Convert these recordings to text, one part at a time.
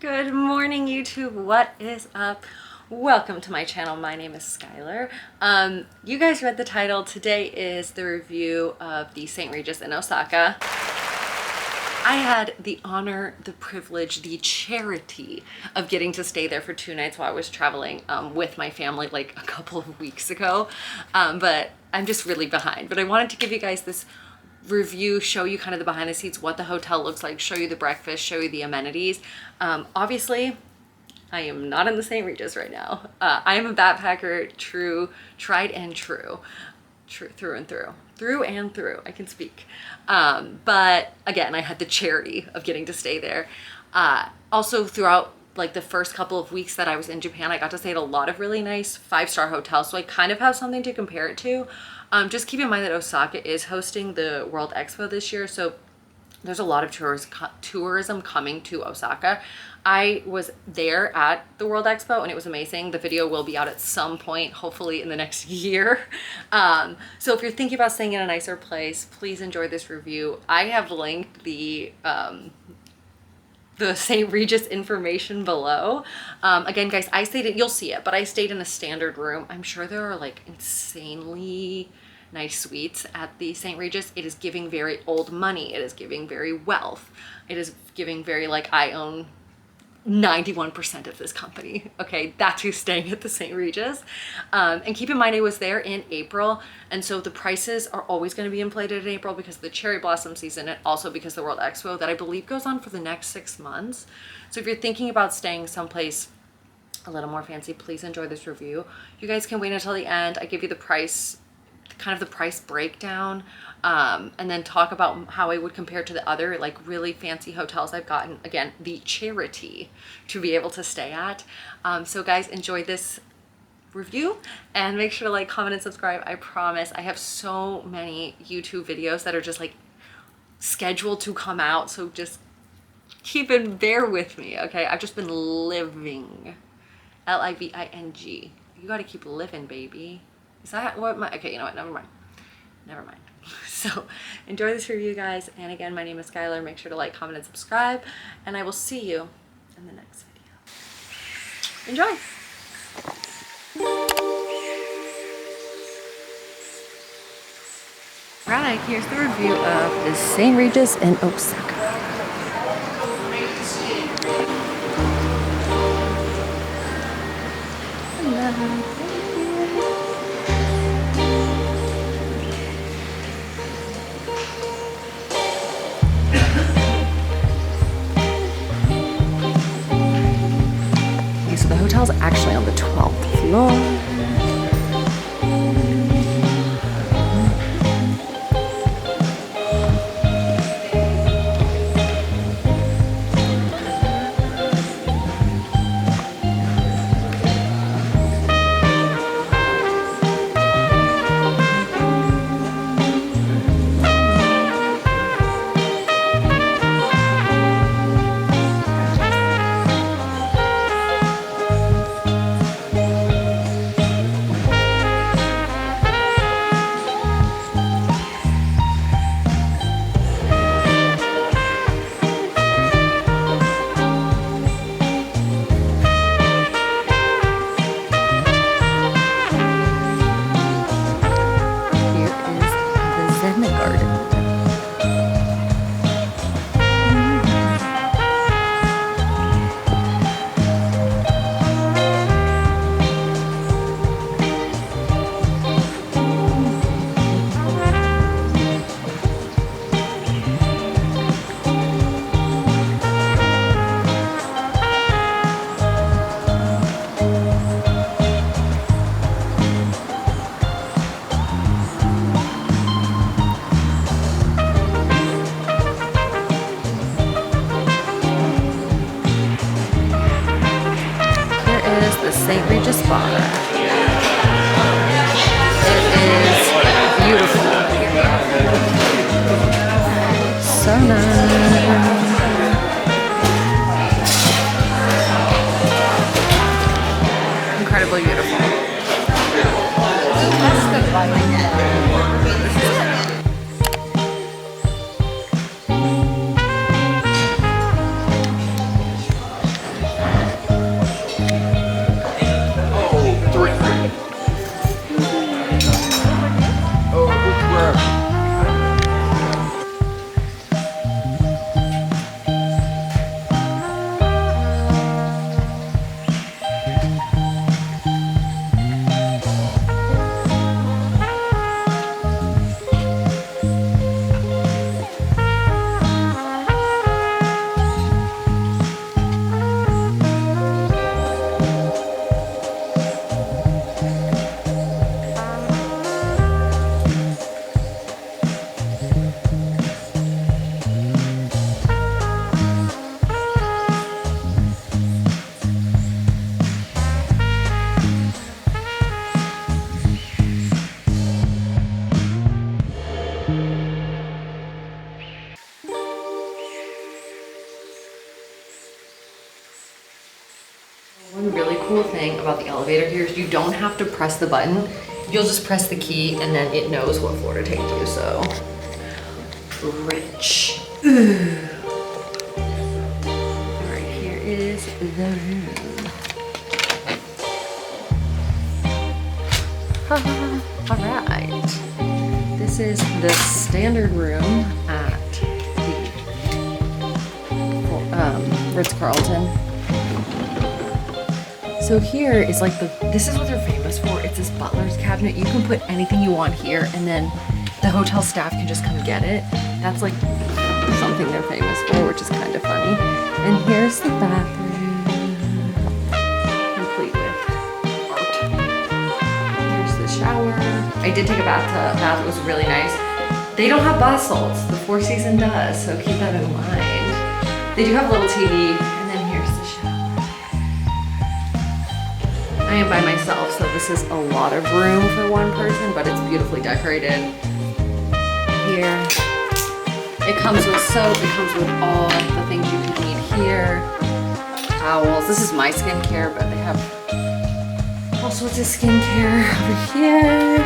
Good morning, YouTube. What is up? Welcome to my channel. My name is Skylar. You guys read the title. Today is the review of the St. Regis in Osaka. I had the honor, the privilege, the charity of getting to stay there for 2 nights while I was traveling with my family like a couple of weeks ago. But I'm just really behind. But I wanted to give you guys this review, show you kind of the behind the scenes, what the hotel looks like, show you the breakfast, show you the amenities. Obviously, I am not in the St. Regis right now. I am a backpacker, tried and true, through and through. I can speak. But again, I had the charity of getting to stay there. Also, throughout like the first couple of weeks that I was in Japan, I got to stay at a lot of really nice 5-star hotels, so I kind of have something to compare it to. Just keep in mind that Osaka is hosting the World Expo this year, so there's a lot of tourism coming to Osaka. I was there at the World Expo and it was amazing. The video will be out at some point, hopefully in the next year. So if you're thinking about staying in a nicer place, please enjoy this review. I have linked the St. Regis information below. Again, guys, I stayed you'll see it, but I stayed in a standard room. I'm sure there are like insanely nice suites at the St. Regis. It is giving very old money. It is giving very wealth. It is giving very like I own 91% of this company. Okay, that's who's staying at the St. Regis. And keep in mind, I was there in April, and so the prices are always going to be inflated in April because of the cherry blossom season, and also because the World Expo that I believe goes on for the next 6 months. So if you're thinking about staying someplace a little more fancy, please enjoy this review. You guys can wait until the end. I give you the price, kind of the price breakdown, and then talk about how I would compare to the other like really fancy hotels I've gotten, again, the charity to be able to stay at. So guys, enjoy this review and make sure to like, comment, and subscribe. I promise I have so many YouTube videos that are just like scheduled to come out, so just bear with me, okay? I've just been living, L-I-V-I-N-G. You gotta keep living, baby. Is that what my, okay, you know what, never mind. So enjoy this review, guys. And again, my name is Skylar. Make sure to like, comment, and subscribe, and I will see you in the next video. Enjoy. Right, here's the review of the St. Regis in Osaka. Hello. The hotel's actually on the 12th floor. The St. Regis Bar. It is beautiful. So nice. Incredibly beautiful. One really cool thing about the elevator here is you don't have to press the button. You'll just press the key and then it knows what floor to take you, so rich. All right, here is the room. All right, this is the standard room at the Ritz-Carlton. So here is like this is what they're famous for. It's this butler's cabinet. You can put anything you want here and then the hotel staff can just come get it. That's like something they're famous for, which is kind of funny. And here's the bathroom, complete with art. Here's the shower. I did take a bath. The bath was really nice. They don't have bath salts. The Four Seasons does, so keep that in mind. They do have a little TV, and then here's the shower. I am by myself, so this is a lot of room for one person, but it's beautifully decorated. Here, it comes with soap, it comes with all the things you could need here. Towels, this is my skincare, but they have all sorts of skincare over here.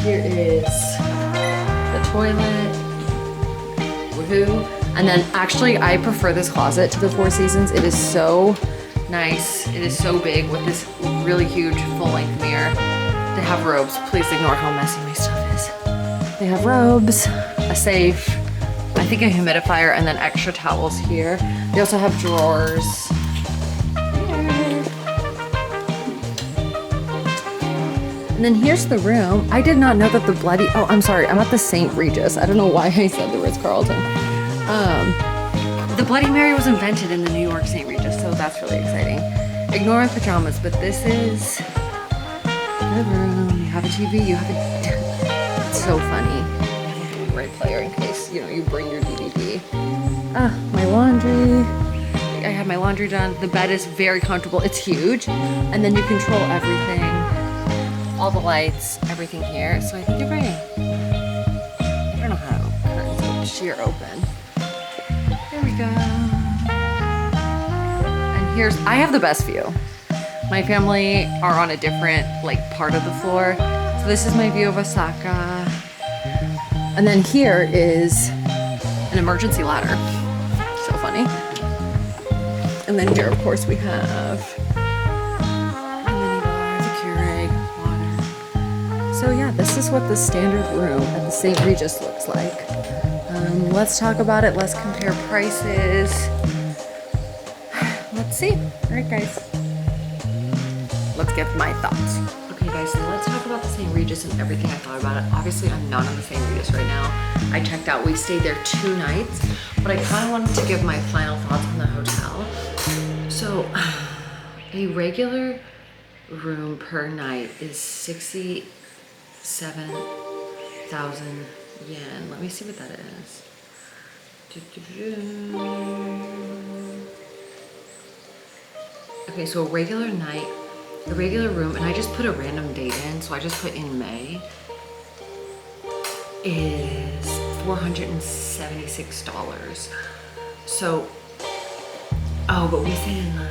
Here is the toilet, woohoo. And then actually I prefer this closet to the Four Seasons. It is so nice. It is so big with this really huge full-length mirror. They have robes. Please ignore how messy my stuff is. They have robes, a safe, I think a humidifier, and then extra towels here. They also have drawers. And then here's the room. I did not know that the bloody, oh, I'm sorry, I'm at the St. Regis. I don't know why I said the Ritz-Carlton. The Bloody Mary was invented in the New York St. Regis, so that's really exciting. Ignore my pajamas, but this is the room. You have a TV, you have a, it's so funny. I have a Blu-ray player in case, you know, you bring your DVD. My laundry. I had my laundry done. The bed is very comfortable. It's huge. And then you control everything. All the lights, everything here. So I think you're ready. I don't know how curtains go sheer open. There we go. And here's, I have the best view. My family are on a different like part of the floor. So this is my view of Osaka. And then here is an emergency ladder. So funny. And then here, of course, we have so yeah, this is what the standard room at the St. Regis looks like. Let's talk about it. Let's compare prices. Let's see. All right, guys. Let's get my thoughts. Okay, guys, so let's talk about the St. Regis and everything I thought about it. Obviously, I'm not on the St. Regis right now. I checked out. We stayed there 2 nights, but I kind of wanted to give my final thoughts on the hotel. So, a regular room per night is 67,000 yen. Let me see what that is. Okay, so a regular night, a regular room, and I just put a random date in, so I just put in May, is $476. So, oh, but we stayed in the,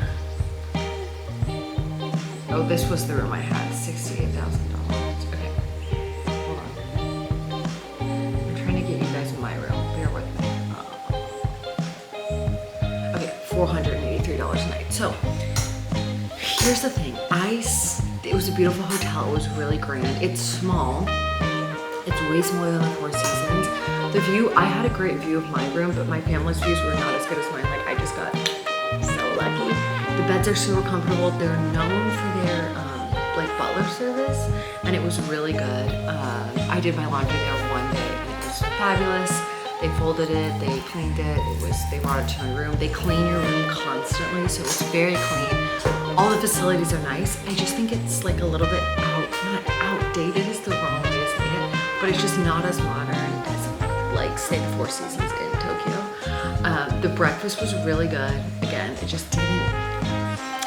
oh, this was the room I had, $68,000. Okay, hold on. I'm trying to get you guys in my room. Bear with me. Okay, $483 a night. So, here's the thing. It was a beautiful hotel. It was really grand. It's small. It's way smaller than the Four Seasons. The view, I had a great view of my room, but my family's views were not as good as mine. Like, I just got so lucky. The beds are super comfortable. They're known for their like butler service, and it was really good. I did my laundry there one day, and it was fabulous. They folded it, they cleaned it. They brought it to my room. They clean your room constantly, so it's very clean. All the facilities are nice. I just think it's like a little bit not outdated is the wrong way to say it, but it's just not as modern as like say the Four Seasons in Tokyo. The breakfast was really good. Again, it just didn't.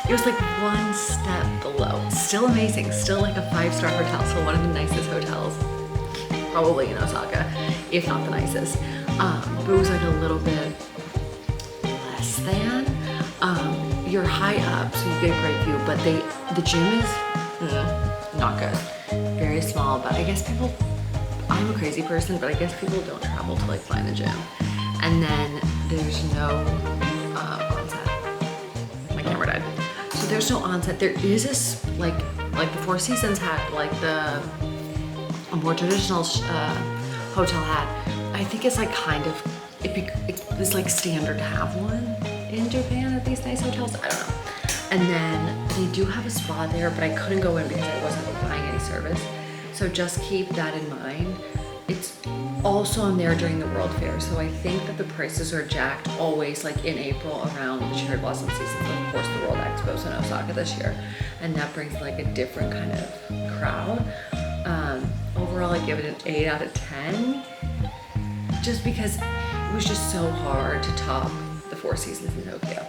It was like one step below. Still amazing. Still like a 5-star hotel. So one of the nicest hotels, probably in Osaka, if not the nicest. But it was like a little bit less than. you're high up, so you get a great view, but the gym is not good. Very small, but I guess people, I'm a crazy person, but I guess people don't travel to like find the gym. And then there's no onset. My camera died. So there's no onset. There is this, like the Four Seasons had, like a more traditional hotel had. I think it's like kind of, it's like standard to have one in Japan at these nice hotels. I don't know. And then they do have a spa there, but I couldn't go in because I wasn't buying any service. So just keep that in mind. It's also on there during the World Fair. So I think that the prices are jacked always like in April around the cherry blossom season. So of course the World Expo's in Osaka this year. And that brings like a different kind of crowd. Overall, I give it an 8 out of 10. Just because it was just so hard to top the Four Seasons in Tokyo.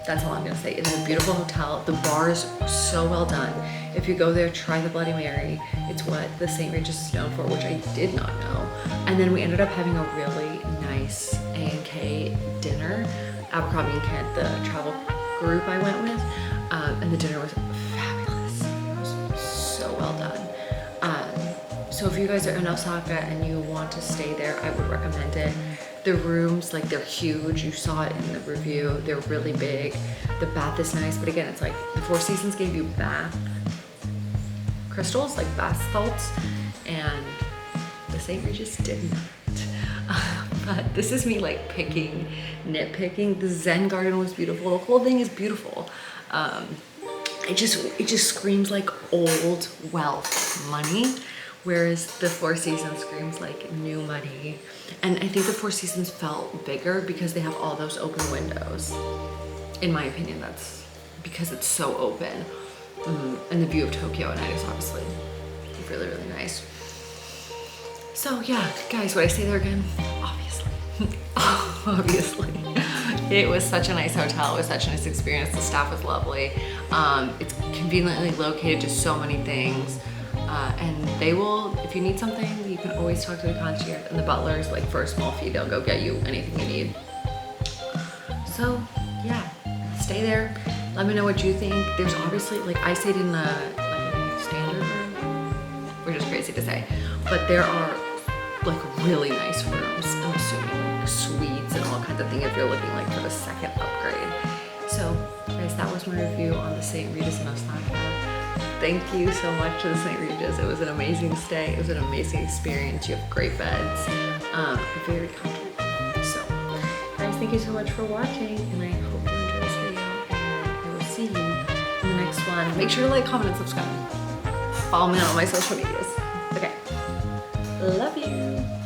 That's all I'm gonna say. It's a beautiful hotel. The bar is so well done. If you go there, try the Bloody Mary. It's what the St. Regis is known for, which I did not know. And then we ended up having a really nice A&K dinner. Abercrombie & Kent, the travel group I went with, and the dinner was fabulous. It was so well done. So if you guys are in Osaka and you want to stay there, I would recommend it. The rooms, like, they're huge. You saw it in the review. They're really big. The bath is nice, but again, it's like the Four Seasons gave you bath crystals, like bath salts, and the St. Regis did not. But this is me like nitpicking. The Zen garden was beautiful. The whole thing is beautiful. It just screams like old wealth money. Whereas the Four Seasons screams like new money. And I think the Four Seasons felt bigger because they have all those open windows. In my opinion, that's because it's so open. And the view of Tokyo at night is obviously really, really nice. So yeah, guys, would I stay there again? Obviously. Obviously. It was such a nice hotel. It was such a nice experience. The staff was lovely. It's conveniently located to so many things. And they will, if you need something, you can always talk to the concierge and the butlers. Like for a small fee, they'll go get you anything you need. So yeah, stay there. Let me know what you think. There's obviously, like, I stayed in the standard room, which is crazy to say, but there are like really nice rooms. I'm assuming like suites and all kinds of things if you're looking like for the second upgrade. So guys, that was my review on the St. Regis in Osaka. Thank you so much to the St. Regis. It was an amazing stay. It was an amazing experience. You have great beds, very comfortable. So guys, thank you so much for watching, and I hope you enjoyed this video, and I will see you in the next one. Make sure to like, comment, and subscribe. Follow me on all my social medias. Okay, love you.